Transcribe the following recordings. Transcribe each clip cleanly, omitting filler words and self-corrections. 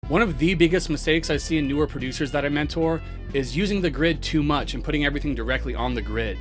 One of the biggest mistakes I see in newer producers that I mentor is using the grid too much and putting everything directly on the grid.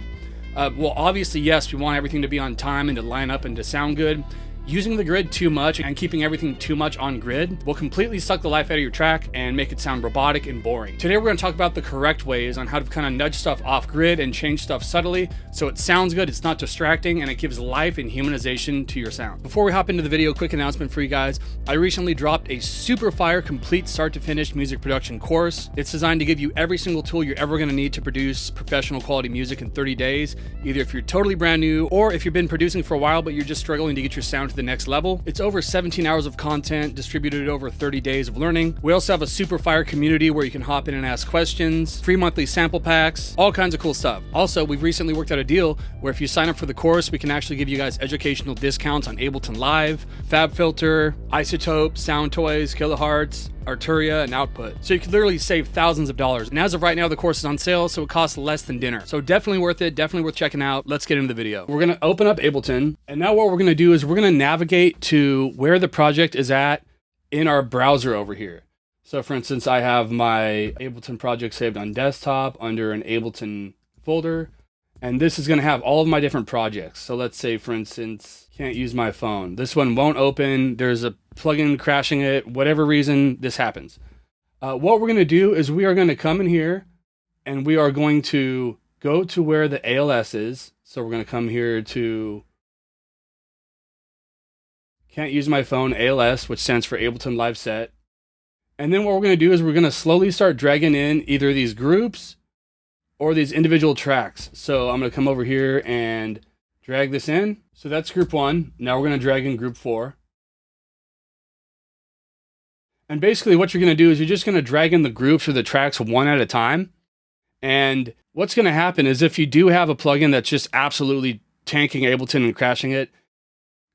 Well, obviously, yes, we want everything to be on time and to line up and to sound good. Using the grid too much and keeping everything too much on grid will completely suck the life out of your track and make it sound robotic and boring. Today we're going to talk about the correct ways on how to kind of nudge stuff off grid and change stuff subtly so it sounds good, it's not distracting, and it gives life and humanization to your sound. Before we hop into the video, quick announcement for you guys. I recently dropped a super fire complete start to finish music production course. It's designed to give you every single tool you're ever going to need to produce professional quality music in 30 days, either if you're totally brand new or if you've been producing for a while but you're just struggling to get your sound to the next level. It's over 17 hours of content distributed over 30 days of learning. We also have a super fire community where you can hop in and ask questions, free monthly sample packs, all kinds of cool stuff. Also, we've recently worked out a deal where if you sign up for the course, we can actually give you guys educational discounts on Ableton Live, FabFilter, Isotope, Sound Toys, Kilohertz, Arturia, and Output. So you could literally save thousands of dollars. And as of right now, the course is on sale, so it costs less than dinner. So definitely worth it, definitely worth checking out. Let's get into the video. We're gonna open up Ableton, and now what we're gonna do is we're gonna navigate to where the project is at in our browser over here. So for instance, I have my Ableton project saved on desktop under an Ableton folder, and this is gonna have all of my different projects. So let's say, for instance, can't use my phone. This one won't open. There's a plugin crashing it, whatever reason this happens. What we're going to do is we are going to come in here and we are going to go to where the ALS is. So we're going to come here to can't use my phone, ALS, which stands for Ableton Live Set. And then what we're going to do is we're going to slowly start dragging in either these groups or these individual tracks. So I'm going to come over here and drag this in. So that's group 1. Now we're going to drag in group 4. And basically what you're going to do is you're just going to drag in the groups or the tracks one at a time. And what's going to happen is if you do have a plugin that's just absolutely tanking Ableton and crashing it,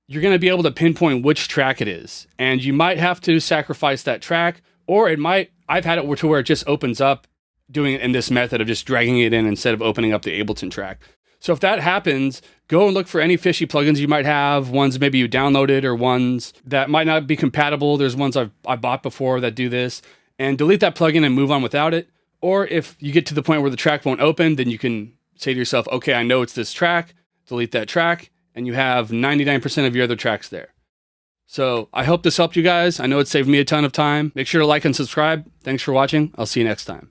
you're going to be able to pinpoint which track it is. And you might have to sacrifice that track, or it might, I've had it to where it just opens up doing it in this method of just dragging it in instead of opening up the Ableton track. So if that happens, go and look for any fishy plugins you might have, ones maybe you downloaded or ones that might not be compatible. There's ones I bought before that do this, and delete that plugin and move on without it. Or if you get to the point where the track won't open, then you can say to yourself, okay, I know it's this track, delete that track, and you have 99% of your other tracks there. So I hope this helped you guys. I know it saved me a ton of time. Make sure to like and subscribe. Thanks for watching. I'll see you next time.